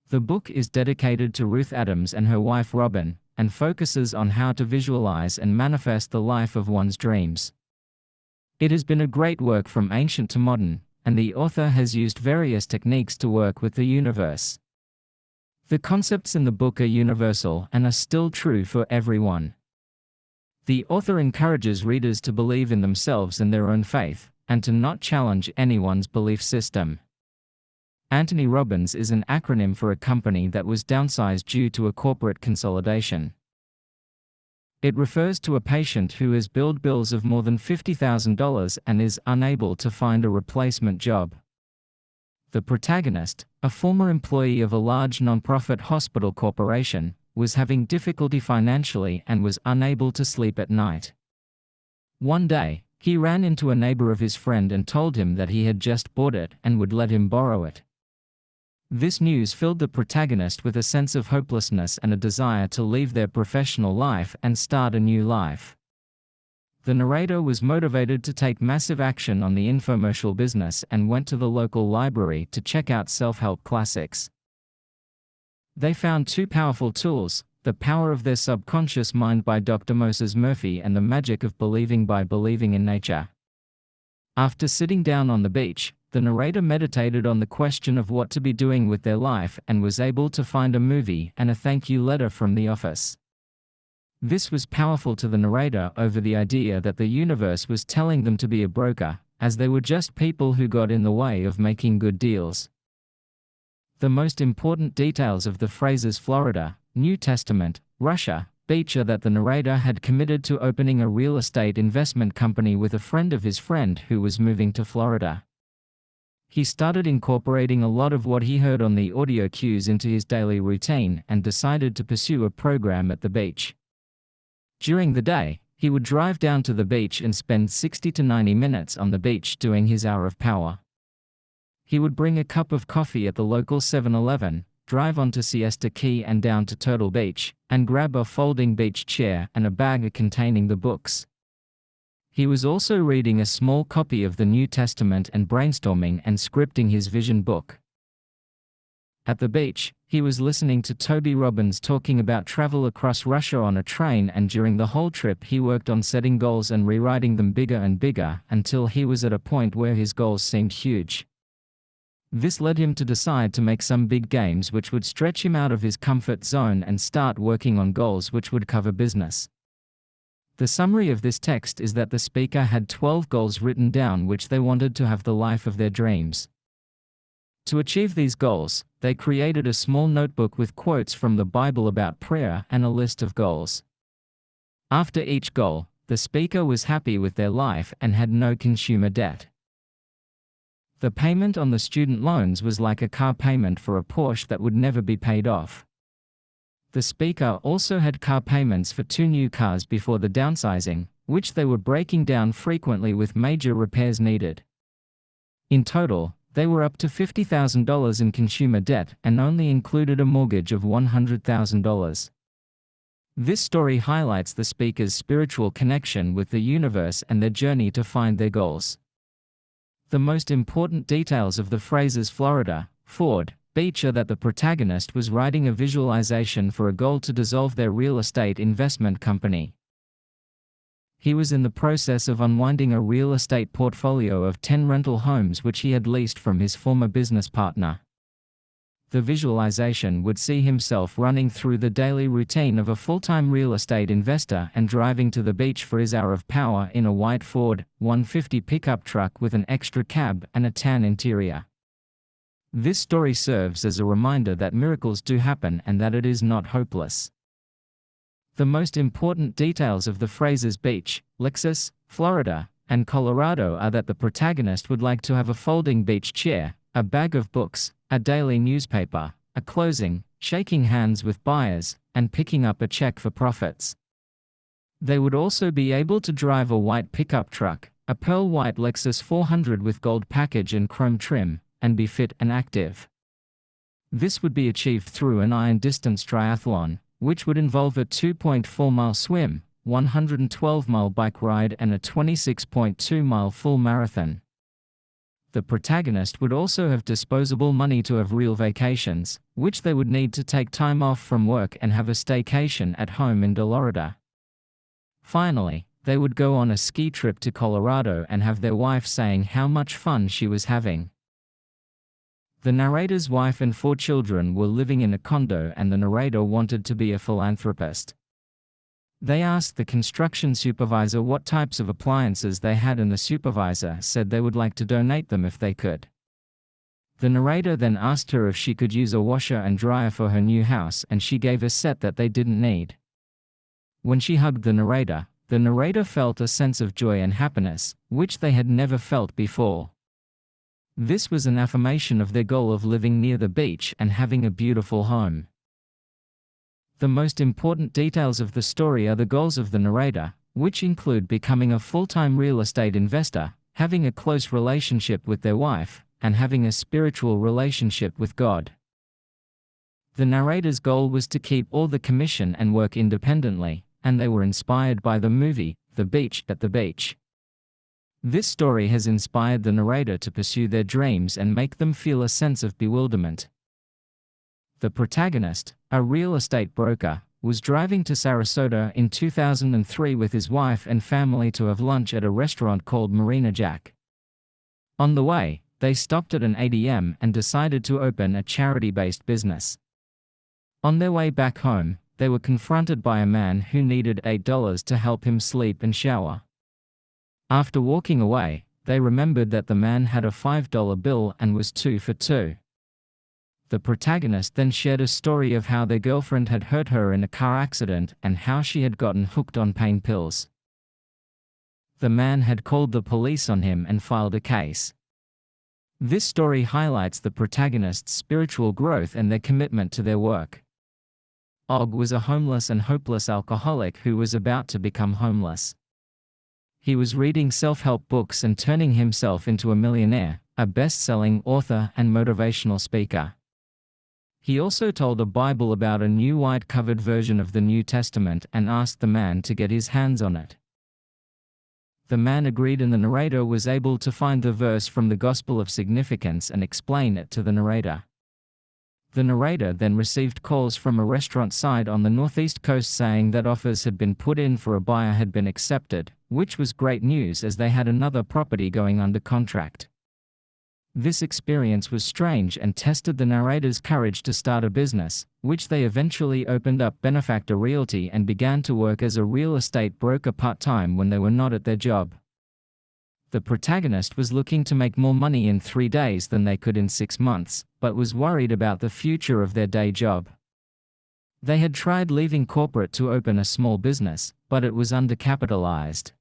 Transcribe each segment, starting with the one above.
The book is dedicated to Ruth Adams and her wife Robin, and focuses on how to visualize and manifest the life of one's dreams. It has been a great work from ancient to modern, and the author has used various techniques to work with the universe. The concepts in the book are universal and are still true for everyone. The author encourages readers to believe in themselves and their own faith, and to not challenge anyone's belief system. Anthony Robbins is an acronym for a company that was downsized due to a corporate consolidation. It refers to a patient who has billed bills of more than $50,000 and is unable to find a replacement job. The protagonist, a former employee of a large non-profit hospital corporation, was having difficulty financially and was unable to sleep at night. One day, he ran into a neighbor of his friend and told him that he had just bought it and would let him borrow it. This news filled the protagonist with a sense of hopelessness and a desire to leave their professional life and start a new life. The narrator was motivated to take massive action on the infomercial business and went to the local library to check out self-help classics. They found two powerful tools: The Power of Their Subconscious Mind by Dr. Moses Murphy and The Magic of Believing by Believing in Nature. After sitting down on the beach, the narrator meditated on the question of what to be doing with their life and was able to find a movie and a thank you letter from the office. This was powerful to the narrator over the idea that the universe was telling them to be a broker, as they were just people who got in the way of making good deals. The most important details of the phrases Florida, New Testament, Russia, beach are that the narrator had committed to opening a real estate investment company with a friend of his friend who was moving to Florida. He started incorporating a lot of what he heard on the audio cues into his daily routine and decided to pursue a program at the beach. During the day, he would drive down to the beach and spend 60 to 90 minutes on the beach doing his hour of power. He would bring a cup of coffee at the local 7-Eleven, drive onto Siesta Key and down to Turtle Beach, and grab a folding beach chair and a bag containing the books. He was also reading a small copy of the New Testament and brainstorming and scripting his vision book. At the beach, he was listening to Toby Robbins talking about travel across Russia on a train, and during the whole trip he worked on setting goals and rewriting them bigger and bigger until he was at a point where his goals seemed huge. This led him to decide to make some big games which would stretch him out of his comfort zone and start working on goals which would cover business. The summary of this text is that the speaker had 12 goals written down which they wanted to have the life of their dreams. To achieve these goals, they created a small notebook with quotes from the Bible about prayer and a list of goals. After each goal, the speaker was happy with their life and had no consumer debt. The payment on the student loans was like a car payment for a Porsche that would never be paid off. The speaker also had car payments for 2 new cars before the downsizing, which they were breaking down frequently with major repairs needed. In total, they were up to $50,000 in consumer debt and only included a mortgage of $100,000. This story highlights the speaker's spiritual connection with the universe and their journey to find their goals. The most important details of the phrases Florida, Ford, beach are that the protagonist was writing a visualization for a goal to dissolve their real estate investment company. He was in the process of unwinding a real estate portfolio of 10 rental homes which he had leased from his former business partner. The visualization would see himself running through the daily routine of a full-time real estate investor and driving to the beach for his hour of power in a white Ford 150 pickup truck with an extra cab and a tan interior. This story serves as a reminder that miracles do happen and that it is not hopeless. The most important details of the phrases beach, Lexus, Florida, and Colorado are that the protagonist would like to have a folding beach chair, a bag of books, a daily newspaper, a closing, shaking hands with buyers, and picking up a check for profits. They would also be able to drive a white pickup truck, a pearl white Lexus 400 with gold package and chrome trim, and be fit and active. This would be achieved through an iron distance triathlon, which would involve a 2.4-mile swim, 112-mile bike ride and a 26.2-mile full marathon. The protagonist would also have disposable money to have real vacations, which they would need to take time off from work and have a staycation at home in Florida. Finally, they would go on a ski trip to Colorado and have their wife saying how much fun she was having. The narrator's wife and 4 children were living in a condo, and the narrator wanted to be a philanthropist. They asked the construction supervisor what types of appliances they had, and the supervisor said they would like to donate them if they could. The narrator then asked her if she could use a washer and dryer for her new house, and she gave a set that they didn't need. When she hugged the narrator felt a sense of joy and happiness, which they had never felt before. This was an affirmation of their goal of living near the beach and having a beautiful home. The most important details of the story are the goals of the narrator, which include becoming a full-time real estate investor, having a close relationship with their wife, and having a spiritual relationship with God. The narrator's goal was to keep all the commission and work independently, and they were inspired by the movie, The Beach at the Beach. This story has inspired the narrator to pursue their dreams and make them feel a sense of bewilderment. The protagonist, a real estate broker, was driving to Sarasota in 2003 with his wife and family to have lunch at a restaurant called Marina Jack. On the way, they stopped at an ATM and decided to open a charity-based business. On their way back home, they were confronted by a man who needed $8 to help him sleep and shower. After walking away, they remembered that the man had a $5 bill and was 2 for 2. The protagonist then shared a story of how their girlfriend had hurt her in a car accident and how she had gotten hooked on pain pills. The man had called the police on him and filed a case. This story highlights the protagonist's spiritual growth and their commitment to their work. Og was a homeless and hopeless alcoholic who was about to become homeless. He was reading self-help books and turning himself into a millionaire, a best-selling author and motivational speaker. He also told a Bible about a new white-covered version of the New Testament and asked the man to get his hands on it. The man agreed, and the narrator was able to find the verse from the Gospel of Significance and explain it to the narrator. The narrator then received calls from a restaurant side on the northeast coast saying that offers had been put in for a buyer had been accepted, which was great news as they had another property going under contract. This experience was strange and tested the narrator's courage to start a business, which they eventually opened up Benefactor Realty and began to work as a real estate broker part-time when they were not at their job. The protagonist was looking to make more money in 3 days than they could in 6 months, but was worried about the future of their day job. They had tried leaving corporate to open a small business, but it was undercapitalized.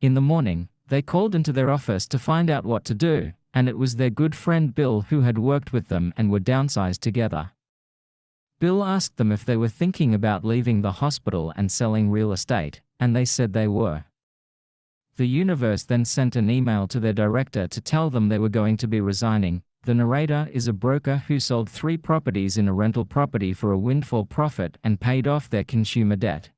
In the morning, they called into their office to find out what to do, and it was their good friend Bill who had worked with them and were downsized together. Bill asked them if they were thinking about leaving the hospital and selling real estate, and they said they were. The universe then sent an email to their director to tell them they were going to be resigning. The narrator is a broker who sold 3 properties in a rental property for a windfall profit and paid off their consumer debt.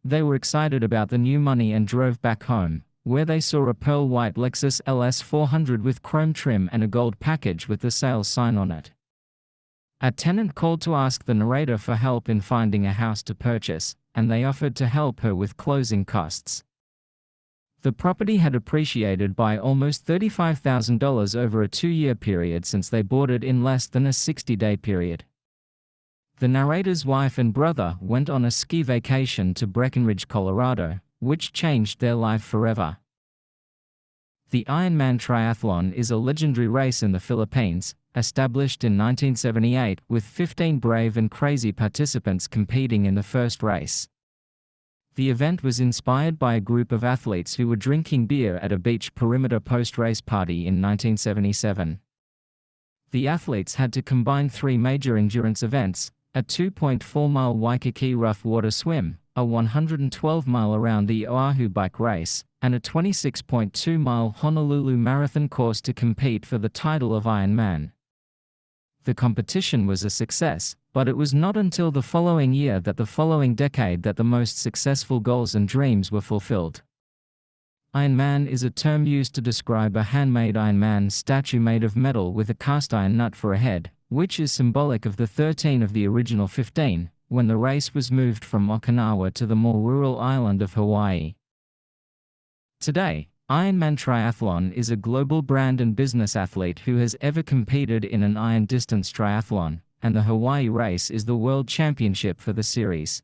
They were excited about the new money and drove back home, where they saw a pearl white Lexus LS 400 with chrome trim and a gold package with the sales sign on it. A tenant called to ask the narrator for help in finding a house to purchase, and they offered to help her with closing costs. The property had appreciated by almost $35,000 over a 2-year period since they bought it in less than a 60-day period. The narrator's wife and brother went on a ski vacation to Breckenridge, Colorado, which changed their life forever. The Ironman Triathlon is a legendary race in the Philippines, established in 1978 with 15 brave and crazy participants competing in the first race. The event was inspired by a group of athletes who were drinking beer at a beach perimeter post-race party in 1977. The athletes had to combine 3 major endurance events: a 2.4-mile Waikiki rough water swim, a 112-mile around the Oahu bike race, and a 26.2-mile Honolulu marathon course to compete for the title of Ironman. The competition was a success, but it was not until the following year that the following decade that the most successful goals and dreams were fulfilled. Iron Man is a term used to describe a handmade Iron Man statue made of metal with a cast iron nut for a head, which is symbolic of the 13 of the original 15, when the race was moved from Okinawa to the more rural island of Hawaii. Today, Ironman Triathlon is a global brand and business athlete who has ever competed in an iron distance triathlon, and the Hawaii race is the world championship for the series.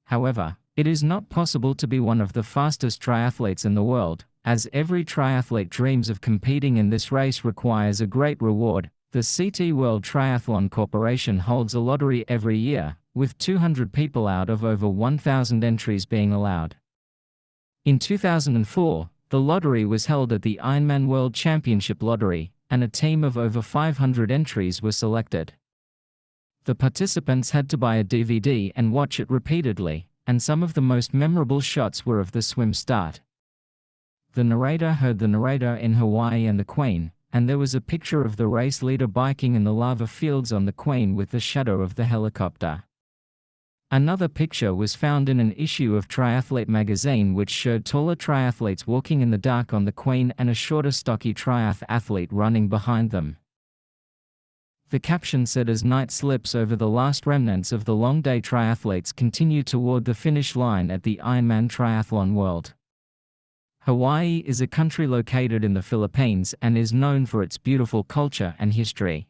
However, it is not possible to be one of the fastest triathletes in the world, as every triathlete dreams of competing in this race requires a great reward. The CT World Triathlon Corporation holds a lottery every year, with 200 people out of over 1,000 entries being allowed. In 2004, the lottery was held at the Ironman World Championship Lottery, and a team of over 500 entries were selected. The participants had to buy a DVD and watch it repeatedly, and some of the most memorable shots were of the swim start. The narrator heard the narrator in Hawaii and the Queen, and there was a picture of the race leader biking in the lava fields on the Queen with the shadow of the helicopter. Another picture was found in an issue of Triathlete magazine which showed taller triathletes walking in the dark on the Queen and a shorter stocky triathlete running behind them. The caption said, "As night slips over, the last remnants of the long day triathletes continue toward the finish line at the Ironman Triathlon World." Hawaii is a country located in the Philippines and is known for its beautiful culture and history.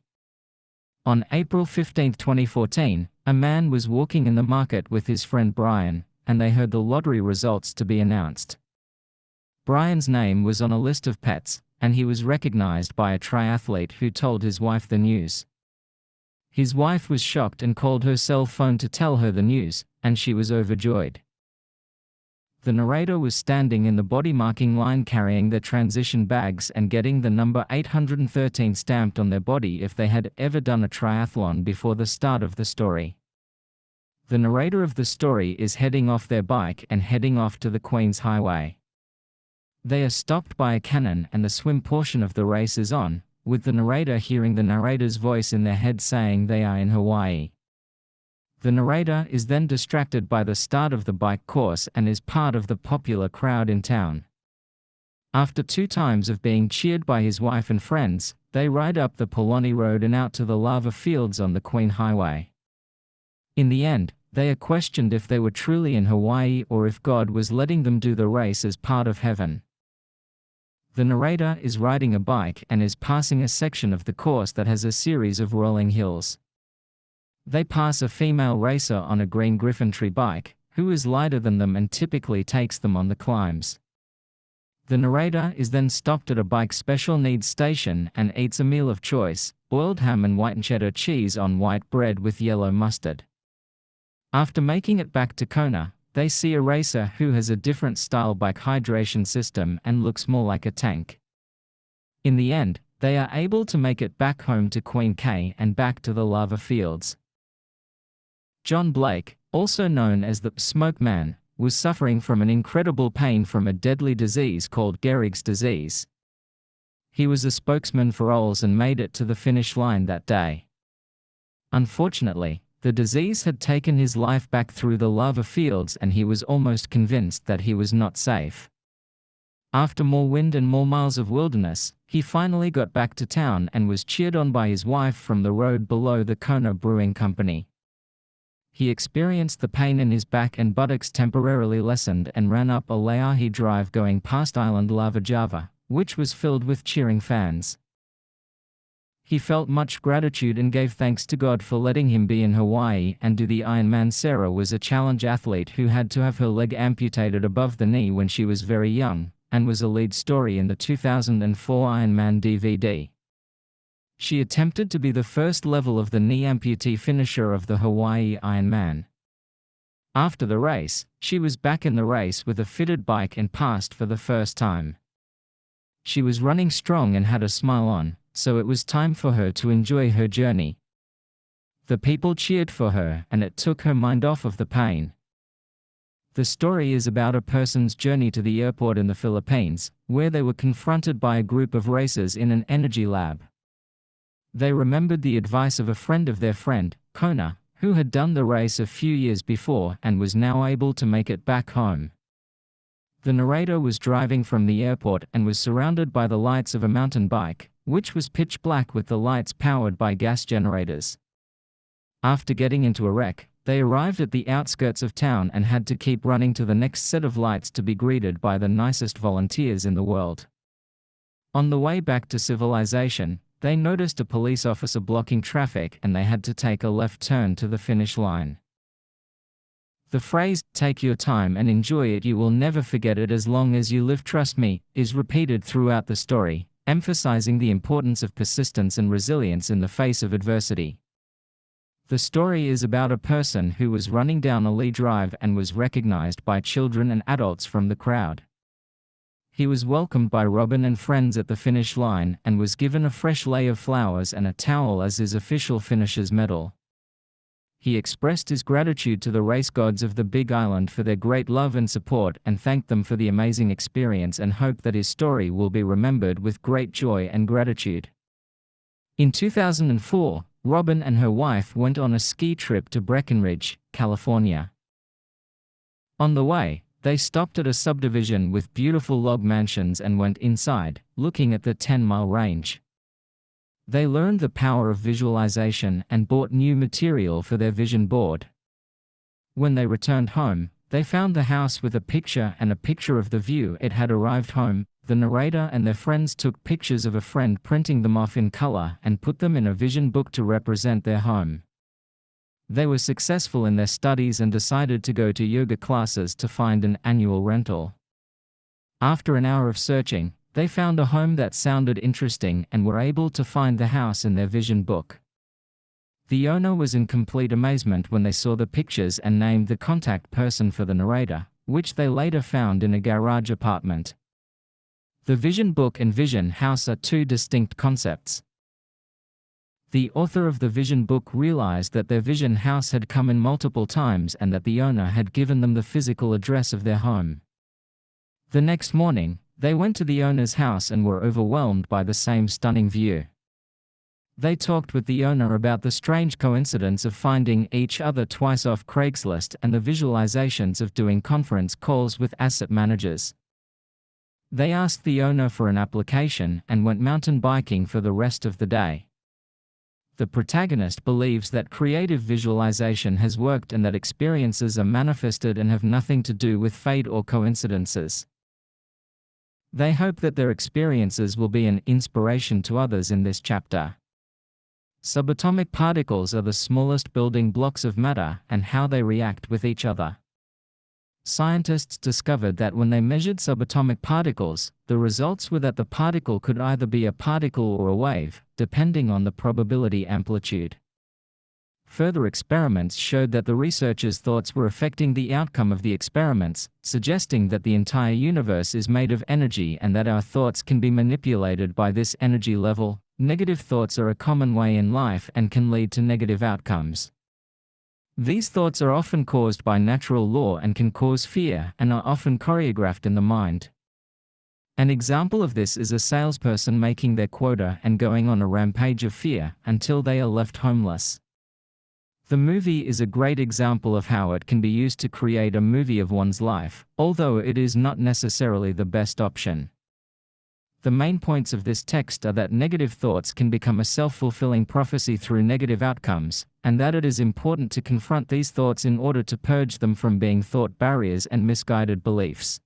On April 15, 2014, a man was walking in the market with his friend Brian, and they heard the lottery results to be announced. Brian's name was on a list of pets, and he was recognized by a triathlete who told his wife the news. His wife was shocked and called her cell phone to tell her the news, and she was overjoyed. The narrator was standing in the body marking line carrying their transition bags and getting the number 813 stamped on their body if they had ever done a triathlon before the start of the story. The narrator of the story is heading off their bike and heading off to the Queen's Highway. They are stopped by a cannon and the swim portion of the race is on, with the narrator hearing the narrator's voice in their head saying they are in Hawaii. The narrator is then distracted by the start of the bike course and is part of the popular crowd in town. After 2 times of being cheered by his wife and friends, they ride up the Poloni Road and out to the lava fields on the Queen Highway. In the end, they are questioned if they were truly in Hawaii or if God was letting them do the race as part of heaven. The narrator is riding a bike and is passing a section of the course that has a series of rolling hills. They pass a female racer on a green griffin tree bike, who is lighter than them and typically takes them on the climbs. The narrator is then stopped at a bike special needs station and eats a meal of choice, boiled ham and white cheddar cheese on white bread with yellow mustard. After making it back to Kona, they see a racer who has a different style bike hydration system and looks more like a tank. In the end, they are able to make it back home to Queen K and back to the lava fields. John Blake, also known as the Smoke Man, was suffering from an incredible pain from a deadly disease called Gehrig's disease. He was a spokesman for OLS and made it to the finish line that day. Unfortunately, the disease had taken his life back through the lava fields and he was almost convinced that he was not safe. After more wind and more miles of wilderness, he finally got back to town and was cheered on by his wife from the road below the Kona Brewing Company. He experienced the pain in his back and buttocks temporarily lessened and ran up a Laiahi drive going past Island Lava Java, which was filled with cheering fans. He felt much gratitude and gave thanks to God for letting him be in Hawaii and do the Ironman. Sarah was a challenge athlete who had to have her leg amputated above the knee when she was very young, and was a lead story in the 2004 Ironman DVD. She attempted to be the first level of the knee amputee finisher of the Hawaii Ironman. After the race, she was back in the race with a fitted bike and passed for the first time. She was running strong and had a smile on, so it was time for her to enjoy her journey. The people cheered for her and it took her mind off of the pain. The story is about a person's journey to the airport in the Philippines, where they were confronted by a group of racers in an energy lab. They remembered the advice of a friend of their friend, Kona, who had done the race a few years before and was now able to make it back home. The narrator was driving from the airport and was surrounded by the lights of a mountain bike, which was pitch black with the lights powered by gas generators. After getting into a wreck, they arrived at the outskirts of town and had to keep running to the next set of lights to be greeted by the nicest volunteers in the world. On the way back to civilization, they noticed a police officer blocking traffic and they had to take a left turn to the finish line. The phrase, "take your time and enjoy it, you will never forget it as long as you live, trust me," is repeated throughout the story, emphasizing the importance of persistence and resilience in the face of adversity. The story is about a person who was running down a Lee Drive and was recognized by children and adults from the crowd. He was welcomed by Robin and friends at the finish line and was given a fresh lei of flowers and a towel as his official finisher's medal. He expressed his gratitude to the race gods of the Big Island for their great love and support and thanked them for the amazing experience and hoped that his story will be remembered with great joy and gratitude. In 2004, Robin and her wife went on a ski trip to Breckenridge, California. On the way, they stopped at a subdivision with beautiful log mansions and went inside, looking at the 10-mile range. They learned the power of visualization and bought new material for their vision board. When they returned home, they found the house with a picture and a picture of the view it had arrived home. The narrator and their friends took pictures of a friend printing them off in color and put them in a vision book to represent their home. They were successful in their studies and decided to go to yoga classes to find an annual rental. After an hour of searching, they found a home that sounded interesting and were able to find the house in their vision book. The owner was in complete amazement when they saw the pictures and named the contact person for the narrator, which they later found in a garage apartment. The vision book and vision house are two distinct concepts. The author of the vision book realized that their vision house had come in multiple times and that the owner had given them the physical address of their home. The next morning, they went to the owner's house and were overwhelmed by the same stunning view. They talked with the owner about the strange coincidence of finding each other twice off Craigslist and the visualizations of doing conference calls with asset managers. They asked the owner for an application and went mountain biking for the rest of the day. The protagonist believes that creative visualization has worked and that experiences are manifested and have nothing to do with fate or coincidences. They hope that their experiences will be an inspiration to others in this chapter. Subatomic particles are the smallest building blocks of matter and how they react with each other. Scientists discovered that when they measured subatomic particles, the results were that the particle could either be a particle or a wave, depending on the probability amplitude. Further experiments showed that the researchers' thoughts were affecting the outcome of the experiments, suggesting that the entire universe is made of energy and that our thoughts can be manipulated by this energy level. Negative thoughts are a common way in life and can lead to negative outcomes. These thoughts are often caused by natural law and can cause fear and are often choreographed in the mind. An example of this is a salesperson making their quota and going on a rampage of fear until they are left homeless. The movie is a great example of how it can be used to create a movie of one's life, although it is not necessarily the best option. The main points of this text are that negative thoughts can become a self-fulfilling prophecy through negative outcomes, and that it is important to confront these thoughts in order to purge them from being thought barriers and misguided beliefs.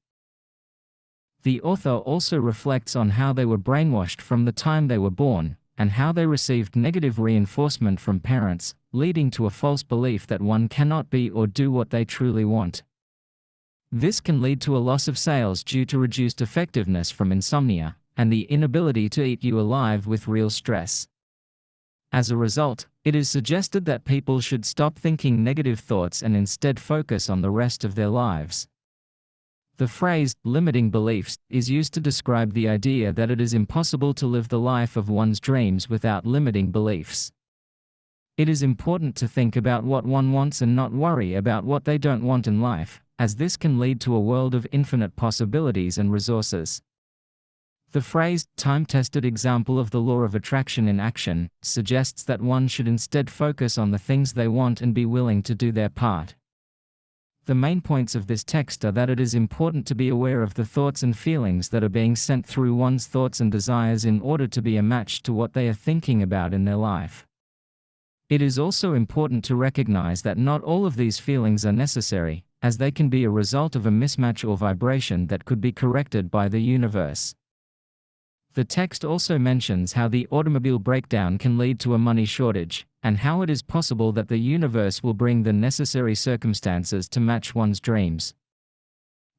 The author also reflects on how they were brainwashed from the time they were born, and how they received negative reinforcement from parents, leading to a false belief that one cannot be or do what they truly want. This can lead to a loss of sales due to reduced effectiveness from insomnia, and the inability to eat you alive with real stress. As a result, it is suggested that people should stop thinking negative thoughts and instead focus on the rest of their lives. The phrase, limiting beliefs, is used to describe the idea that it is impossible to live the life of one's dreams without limiting beliefs. It is important to think about what one wants and not worry about what they don't want in life, as this can lead to a world of infinite possibilities and resources. The phrase, time-tested example of the law of attraction in action, suggests that one should instead focus on the things they want and be willing to do their part. The main points of this text are that it is important to be aware of the thoughts and feelings that are being sent through one's thoughts and desires in order to be a match to what they are thinking about in their life. It is also important to recognize that not all of these feelings are necessary, as they can be a result of a mismatch or vibration that could be corrected by the universe. The text also mentions how the automobile breakdown can lead to a money shortage, and how it is possible that the universe will bring the necessary circumstances to match one's dreams.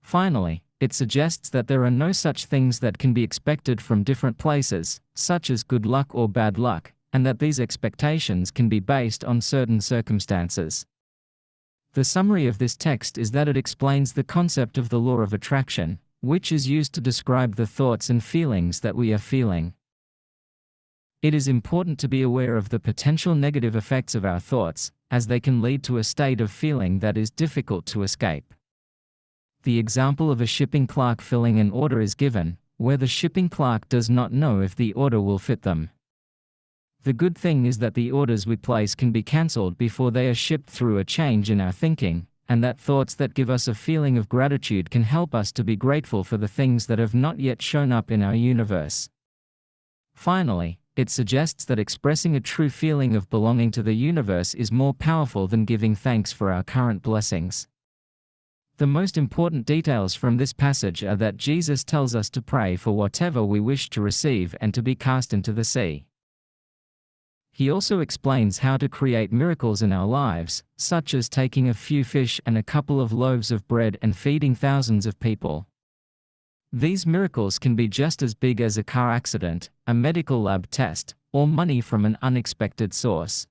Finally, it suggests that there are no such things that can be expected from different places, such as good luck or bad luck, and that these expectations can be based on certain circumstances. The summary of this text is that it explains the concept of the law of attraction, which is used to describe the thoughts and feelings that we are feeling. It is important to be aware of the potential negative effects of our thoughts, as they can lead to a state of feeling that is difficult to escape. The example of a shipping clerk filling an order is given, where the shipping clerk does not know if the order will fit them. The good thing is that the orders we place can be cancelled before they are shipped through a change in our thinking, and that thoughts that give us a feeling of gratitude can help us to be grateful for the things that have not yet shown up in our universe. Finally, it suggests that expressing a true feeling of belonging to the universe is more powerful than giving thanks for our current blessings. The most important details from this passage are that Jesus tells us to pray for whatever we wish to receive and to be cast into the sea. He also explains how to create miracles in our lives, such as taking a few fish and a couple of loaves of bread and feeding thousands of people. These miracles can be just as big as a car accident, a medical lab test, or money from an unexpected source.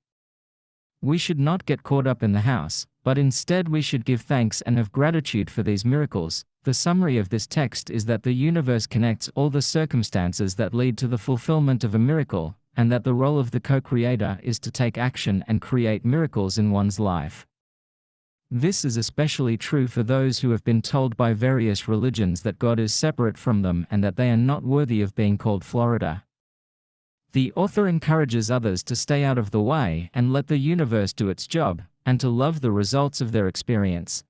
We should not get caught up in the house, but instead we should give thanks and have gratitude for these miracles. The summary of this text is that the universe connects all the circumstances that lead to the fulfillment of a miracle, and that the role of the co-creator is to take action and create miracles in one's life. This is especially true for those who have been told by various religions that God is separate from them and that they are not worthy of being called Florida. The author encourages others to stay out of the way and let the universe do its job, and to love the results of their experience.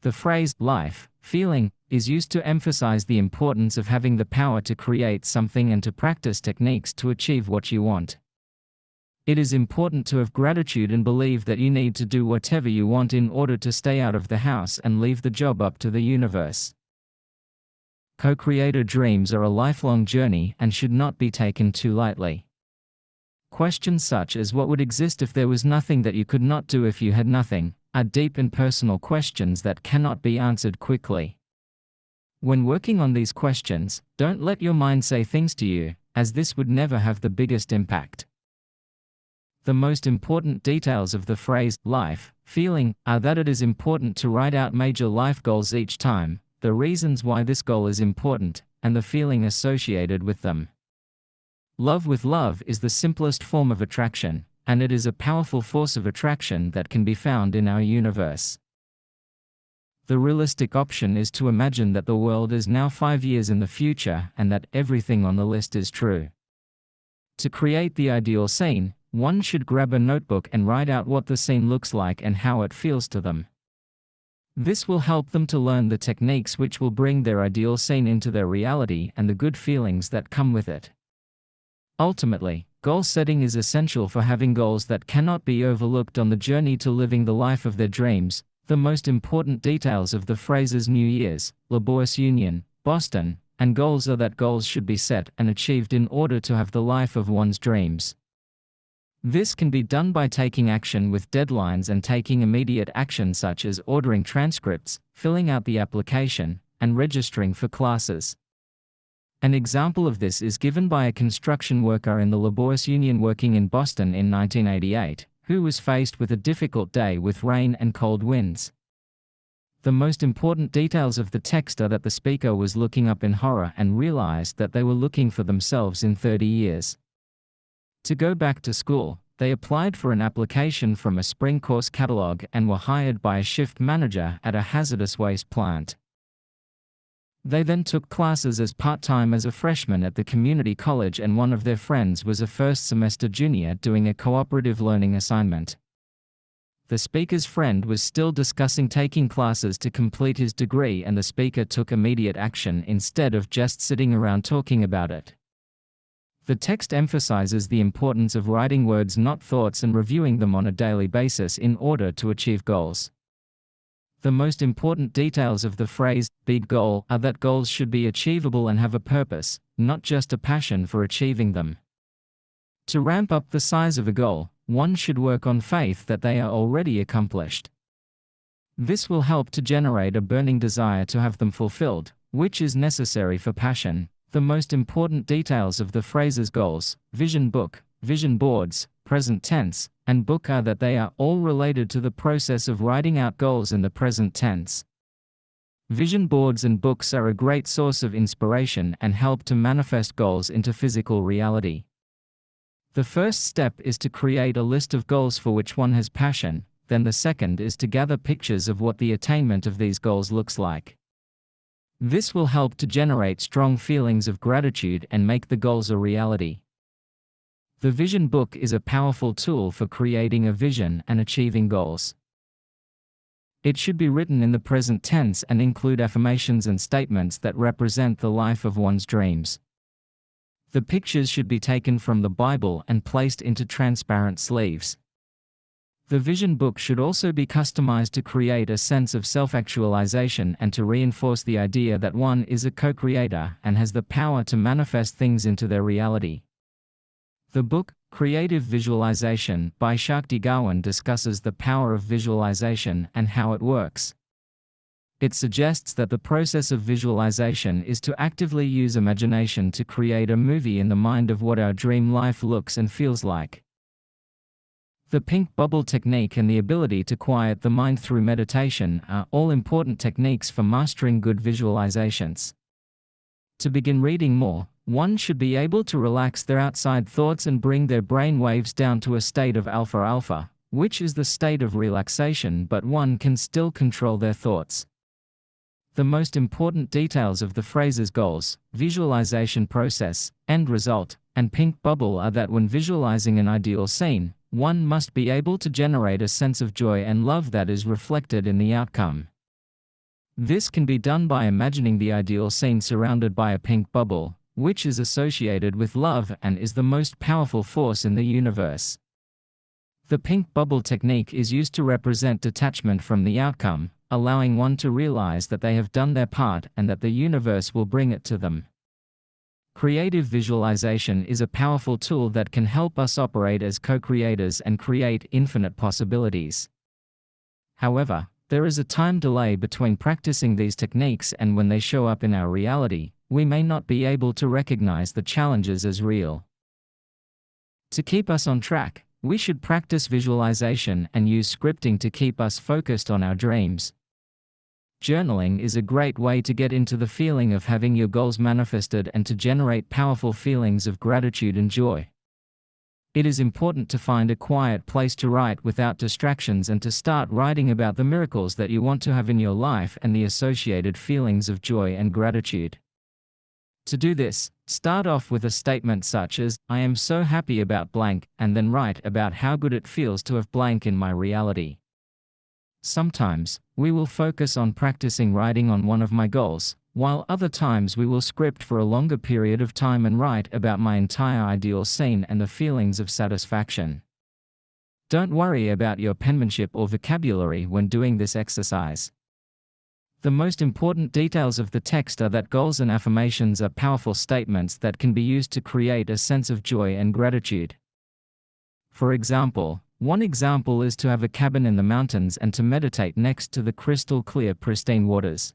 The phrase life, feeling, is used to emphasize the importance of having the power to create something and to practice techniques to achieve what you want. It is important to have gratitude and believe that you need to do whatever you want in order to stay out of the house and leave the job up to the universe. Co-creator dreams are a lifelong journey and should not be taken too lightly. Questions such as what would exist if there was nothing that you could not do if you had nothing, are deep and personal questions that cannot be answered quickly. When working on these questions, don't let your mind say things to you, as this would never have the biggest impact. The most important details of the phrase life, feeling, are that it is important to write out major life goals each time, the reasons why this goal is important, and the feeling associated with them. Love with love is the simplest form of attraction, and it is a powerful force of attraction that can be found in our universe. The realistic option is to imagine that the world is now 5 years in the future and that everything on the list is true. To create the ideal scene, one should grab a notebook and write out what the scene looks like and how it feels to them. This will help them to learn the techniques which will bring their ideal scene into their reality and the good feelings that come with it. Ultimately, goal setting is essential for having goals that cannot be overlooked on the journey to living the life of their dreams. The most important details of the phrases New Year's, Laborious Union, Boston, and goals are that goals should be set and achieved in order to have the life of one's dreams. This can be done by taking action with deadlines and taking immediate action such as ordering transcripts, filling out the application, and registering for classes. An example of this is given by a construction worker in the Laborious Union working in Boston in 1988, who was faced with a difficult day with rain and cold winds. The most important details of the text are that the speaker was looking up in horror and realized that they were looking for themselves in 30 years. To go back to school, they applied for an application from a spring course catalog and were hired by a shift manager at a hazardous waste plant. They then took classes as part-time as a freshman at the community college, and one of their friends was a first-semester junior doing a cooperative learning assignment. the speaker's friend was still discussing taking classes to complete his degree, and the speaker took immediate action instead of just sitting around talking about it. The text emphasizes the importance of writing words, not thoughts, and reviewing them on a daily basis in order to achieve goals. The most important details of the phrase, big goal, are that goals should be achievable and have a purpose, not just a passion for achieving them. To ramp up the size of a goal, one should work on faith that they are already accomplished. This will help to generate a burning desire to have them fulfilled, which is necessary for passion. The most important details of the phrases goals, vision book, vision boards, present tense, and book are that they are all related to the process of writing out goals in the present tense. Vision boards and books are a great source of inspiration and help to manifest goals into physical reality. The first step is to create a list of goals for which one has passion, then the second is to gather pictures of what the attainment of these goals looks like. This will help to generate strong feelings of gratitude and make the goals a reality. The vision book is a powerful tool for creating a vision and achieving goals. It should be written in the present tense and include affirmations and statements that represent the life of one's dreams. The pictures should be taken from the Bible and placed into transparent sleeves. The vision book should also be customized to create a sense of self-actualization and to reinforce the idea that one is a co-creator and has the power to manifest things into their reality. The book, Creative Visualization by Shakti Gawan, discusses the power of visualization and how it works. It suggests that the process of visualization is to actively use imagination to create a movie in the mind of what our dream life looks and feels like. The pink bubble technique and the ability to quiet the mind through meditation are all important techniques for mastering good visualizations. To begin reading more, one should be able to relax their outside thoughts and bring their brain waves down to a state of alpha, which is the state of relaxation, but one can still control their thoughts. The most important details of the phrases goals, visualization process, end result, and pink bubble are that when visualizing an ideal scene, one must be able to generate a sense of joy and love that is reflected in the outcome. This can be done by imagining the ideal scene surrounded by a pink bubble, which is associated with love and is the most powerful force in the universe. The pink bubble technique is used to represent detachment from the outcome, allowing one to realize that they have done their part and that the universe will bring it to them. Creative visualization is a powerful tool that can help us operate as co-creators and create infinite possibilities. However, there is a time delay between practicing these techniques and when they show up in our reality. We may not be able to recognize the challenges as real. To keep us on track, we should practice visualization and use scripting to keep us focused on our dreams. Journaling is a great way to get into the feeling of having your goals manifested and to generate powerful feelings of gratitude and joy. It is important to find a quiet place to write without distractions and to start writing about the miracles that you want to have in your life and the associated feelings of joy and gratitude. To do this, start off with a statement such as, "I am so happy about blank," and then write about how good it feels to have blank in my reality. Sometimes, we will focus on practicing writing on one of my goals, while other times we will script for a longer period of time and write about my entire ideal scene and the feelings of satisfaction. Don't worry about your penmanship or vocabulary when doing this exercise. The most important details of the text are that goals and affirmations are powerful statements that can be used to create a sense of joy and gratitude. For example, one example is to have a cabin in the mountains and to meditate next to the crystal clear, pristine waters.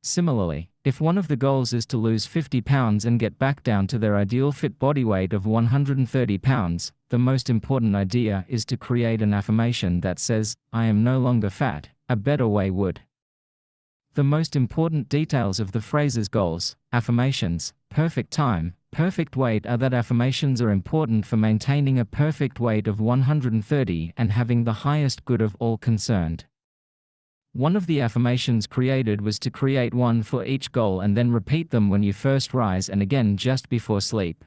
Similarly, if one of the goals is to lose 50 pounds and get back down to their ideal fit body weight of 130 pounds, the most important idea is to create an affirmation that says, "I am no longer fat, a better way would." The most important details of the phrases goals, affirmations, perfect time, perfect weight are that affirmations are important for maintaining a perfect weight of 130 and having the highest good of all concerned. One of the affirmations created was to create one for each goal and then repeat them when you first rise and again just before sleep.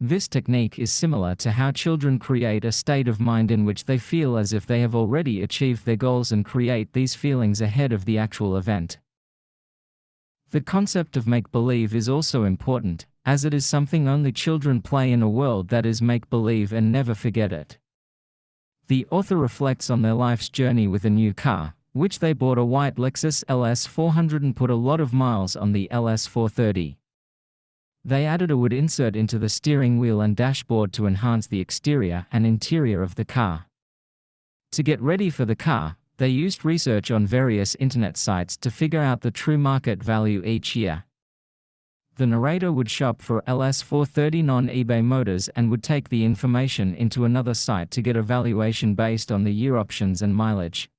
This technique is similar to how children create a state of mind in which they feel as if they have already achieved their goals and create these feelings ahead of the actual event. The concept of make-believe is also important, as it is something only children play in a world that is make-believe and never forget it. The author reflects on their life's journey with a new car, which they bought a white Lexus LS 400 and put a lot of miles on the LS 430. They added a wood insert into the steering wheel and dashboard to enhance the exterior and interior of the car. To get ready for the car, they used research on various internet sites to figure out the true market value each year. The narrator would shop for LS 430 on eBay Motors and would take the information into another site to get a valuation based on the year options and mileage.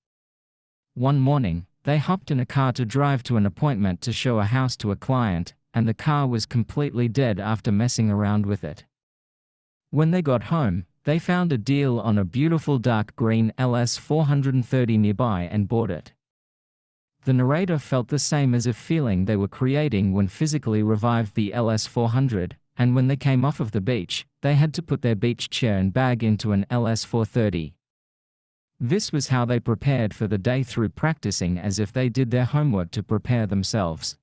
One morning, they hopped in a car to drive to an appointment to show a house to a client, and the car was completely dead after messing around with it. When they got home, they found a deal on a beautiful dark green LS 430 nearby and bought it. The narrator felt the same as if feeling they were creating when physically revived the LS 400, and when they came off of the beach, they had to put their beach chair and bag into an LS 430. This was how they prepared for the day through practicing as if they did their homework to prepare themselves.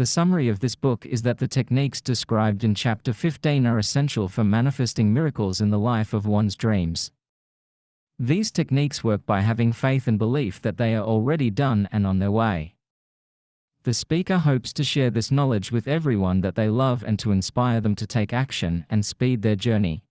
The summary of this book is that the techniques described in Chapter 15 are essential for manifesting miracles in the life of one's dreams. These techniques work by having faith and belief that they are already done and on their way. The speaker hopes to share this knowledge with everyone that they love and to inspire them to take action and speed their journey.